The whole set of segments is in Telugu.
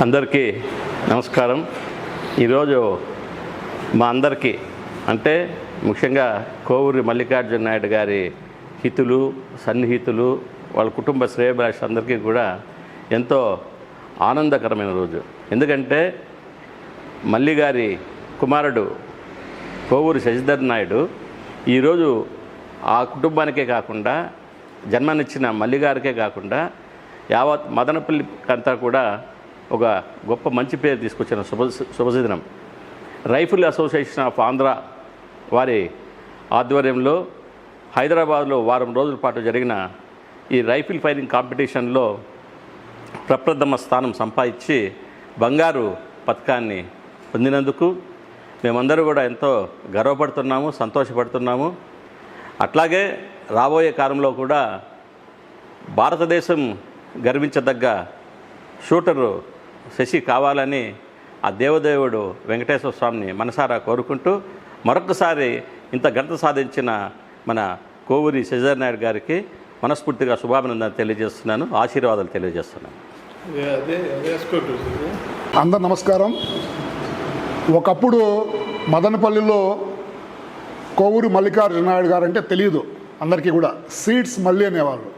అందరికీ నమస్కారం. ఈరోజు మా అందరికీ అంటే ముఖ్యంగా కోవూరి మల్లికార్జున నాయుడు గారి హితులు, సన్నిహితులు, వాళ్ళ కుటుంబ శ్రేయభిలాష అందరికీ కూడా ఎంతో ఆనందకరమైన రోజు. ఎందుకంటే మల్లి గారి కుమారుడు కోవూరి శశిధర్ నాయుడు ఈరోజు ఆ కుటుంబానికే కాకుండా జన్మనిచ్చిన మల్లి గారికే కాకుండా యావత్ మదనపల్లికంతా కూడా ఒక గొప్ప మంచి పేరు తీసుకొచ్చిన శుభదినం. రైఫిల్ అసోసియేషన్ ఆఫ్ ఆంధ్ర వారి ఆధ్వర్యంలో హైదరాబాద్లో వారం రోజుల పాటు జరిగిన ఈ రైఫిల్ ఫైరింగ్ కాంపిటీషన్లో ప్రప్రథమ స్థానం సంపాదించి బంగారు పథకాన్ని పొందినందుకు మేమందరూ కూడా ఎంతో గర్వపడుతున్నాము, సంతోషపడుతున్నాము. అట్లాగే రాబోయే కాలంలో కూడా భారతదేశం గర్వించదగ్గ షూటరు శశి కావాలని ఆ దేవదేవుడు వెంకటేశ్వర స్వామిని మనసారా కోరుకుంటూ మరొకసారి ఇంత ఘనత సాధించిన మన కోవూరి శశిధర్ నాయుడు గారికి మనస్ఫూర్తిగా శుభాభినందనలు తెలియజేస్తున్నాను, ఆశీర్వాదాలు తెలియజేస్తున్నాను. అందరు నమస్కారం. ఒకప్పుడు మదనపల్లిలో కోవూరి మల్లికార్జున నాయుడు గారు అంటే తెలియదు అందరికీ కూడా. సీడ్స్ మల్లి అనేవాళ్ళు.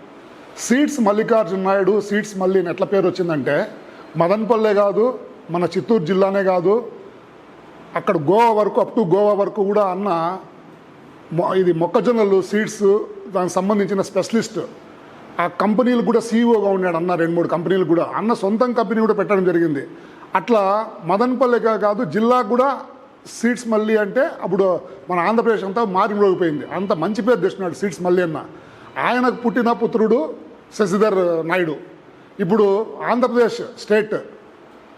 సీడ్స్ మల్లికార్జున నాయుడు, సీడ్స్ మల్లి అని ఎట్లా పేరు వచ్చిందంటే మదనపల్లె కాదు, మన చిత్తూరు జిల్లానే కాదు, అక్కడ గోవా వరకు, అప్ టు గోవా వరకు కూడా అన్న ఇది మొక్కజొన్నలు సీడ్స్ దానికి సంబంధించిన స్పెషలిస్ట్. ఆ కంపెనీలు కూడా సీఈఓగా ఉన్నాడు అన్న. 2-3 కంపెనీలు కూడా అన్న సొంతం కంపెనీ కూడా పెట్టడం జరిగింది. అట్లా మదనపల్లెగా కాదు జిల్లాకు కూడా సీడ్స్ మల్లి అంటే అప్పుడు మన ఆంధ్రప్రదేశ్ అంతా మారిమోగిపోయింది. అంత మంచి పేరు తెచ్చినాడు సీడ్స్ మల్లి అన్న. ఆయనకు పుట్టిన పుత్రుడు శశిధర్ నాయుడు. ఇప్పుడు Andhra Pradesh state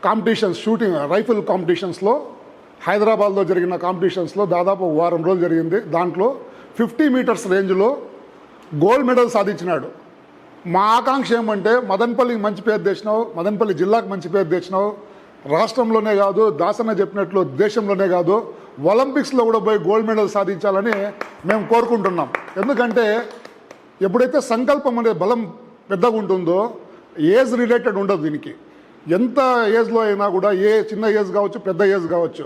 competitions, shooting rifle కాంపిటీషన్స్లో హైదరాబాద్లో జరిగిన కాంపిటీషన్స్లో దాదాపు వారం రోజులు జరిగింది. దాంట్లో 50 మీటర్స్ రేంజ్లో గోల్డ్ మెడల్ సాధించినాడు. మా ఆకాంక్ష ఏమంటే మదనపల్లికి మంచి పేరు తెచ్చినావు, మదనపల్లి జిల్లాకు మంచి పేరు తెచ్చినావు, రాష్ట్రంలోనే కాదు, దాసన్న చెప్పినట్లు దేశంలోనే కాదు, ఒలింపిక్స్లో కూడా పోయి గోల్డ్ మెడల్ సాధించాలని మేము కోరుకుంటున్నాం. ఎందుకంటే ఎప్పుడైతే సంకల్పం అనే బలం పెద్దగా ఉంటుందో ఏజ్ రిలేటెడ్ ఉండదు. దీనికి ఎంత ఏజ్లో అయినా కూడా, ఏ చిన్న ఏజ్ కావచ్చు, పెద్ద ఏజ్ కావచ్చు,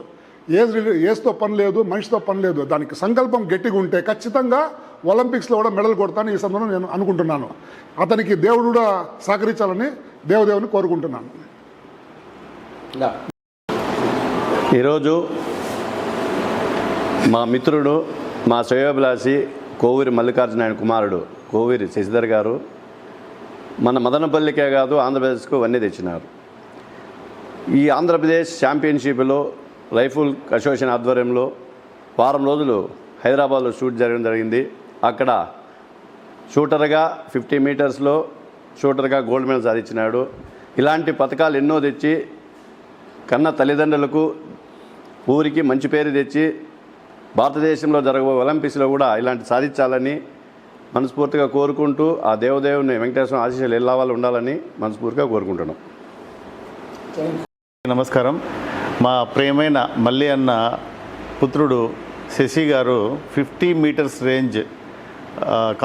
ఏజ్తో పని లేదు, మనిషితో పని లేదు. దానికి సంకల్పం గట్టిగా ఉంటే ఖచ్చితంగా ఒలింపిక్స్లో కూడా మెడల్ కొడతాను ఈ సందర్భంలో నేను అనుకుంటున్నాను. అతనికి దేవుడు కూడా సహకరించాలని దేవదేవుని కోరుకుంటున్నాను. ఈరోజు మా మిత్రుడు, మా శ్రేయోభిలాషి కోవూరి మల్లికార్జున నాయుడు కుమారుడు కోవూరి శశిధర్ గారు మన మదనపల్లికే కాదు ఆంధ్రప్రదేశ్కు అన్నీ తెచ్చినారు. ఈ ఆంధ్రప్రదేశ్ ఛాంపియన్షిప్లో రైఫిల్ అసోసియేషన్ ఆధ్వర్యంలో వారం రోజులు హైదరాబాద్లో షూట్ జరగడం జరిగింది. అక్కడ షూటర్గా 50 మీటర్స్లో షూటర్గా గోల్డ్ మెడల్ సాధించినాడు. ఇలాంటి పథకాలు ఎన్నో తెచ్చి కన్న తల్లిదండ్రులకు, ఊరికి మంచి పేరు తెచ్చి భారతదేశంలో జరగబోయే ఒలింపిక్స్లో కూడా ఇలాంటి సాధించాలని మనస్ఫూర్తిగా కోరుకుంటూ ఆ దేవదేవుని వెంకటేశ్వర ఆశీస్సులు ఎల్లవాళ్ళు ఉండాలని మనస్ఫూర్తిగా కోరుకుంటున్నాం. నమస్కారం. మా ప్రియమైన మల్లి అన్న పుత్రుడు శశి గారు 50 మీటర్స్ రేంజ్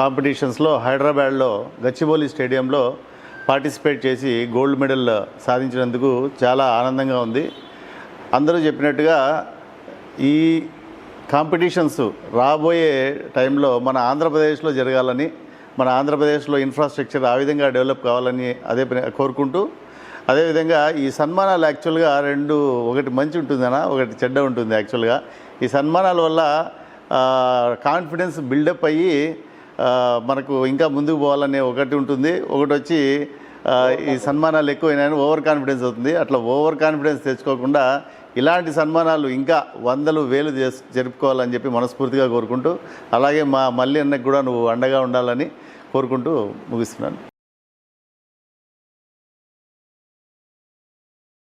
కాంపిటీషన్స్లో హైదరాబాద్లో గచ్చిబౌలి స్టేడియంలో పార్టిసిపేట్ చేసి గోల్డ్ మెడల్ సాధించినందుకు చాలా ఆనందంగా ఉంది. అందరూ చెప్పినట్టుగా ఈ కాంపిటీషన్స్ రాబోయే టైంలో మన ఆంధ్రప్రదేశ్లో జరగాలని, మన ఆంధ్రప్రదేశ్లో ఇన్ఫ్రాస్ట్రక్చర్ ఆ విధంగా డెవలప్ కావాలని కోరుకుంటూ, అదేవిధంగా ఈ సన్మానాలు యాక్చువల్గా ఒకటి మంచి ఉంటుందనా, ఒకటి చెడ్డ ఉంటుంది. యాక్చువల్గా ఈ సన్మానాల వల్ల కాన్ఫిడెన్స్ బిల్డప్ అయ్యి మనకు ఇంకా ముందుకు పోవాలనే ఒకటి ఉంటుంది. ఒకటి వచ్చి ఈ సన్మానాలు ఎక్కువైనాయని ఓవర్ కాన్ఫిడెన్స్ అవుతుంది. అట్లా ఓవర్ కాన్ఫిడెన్స్ తెచ్చుకోకుండా ఇలాంటి సన్మానాలు ఇంకా 100,000 జరుపుకోవాలని చెప్పి మనస్ఫూర్తిగా కోరుకుంటూ, అలాగే మా మల్లి అన్నకు కూడా నువ్వు అండగా ఉండాలని కోరుకుంటూ ముగిస్తున్నాను.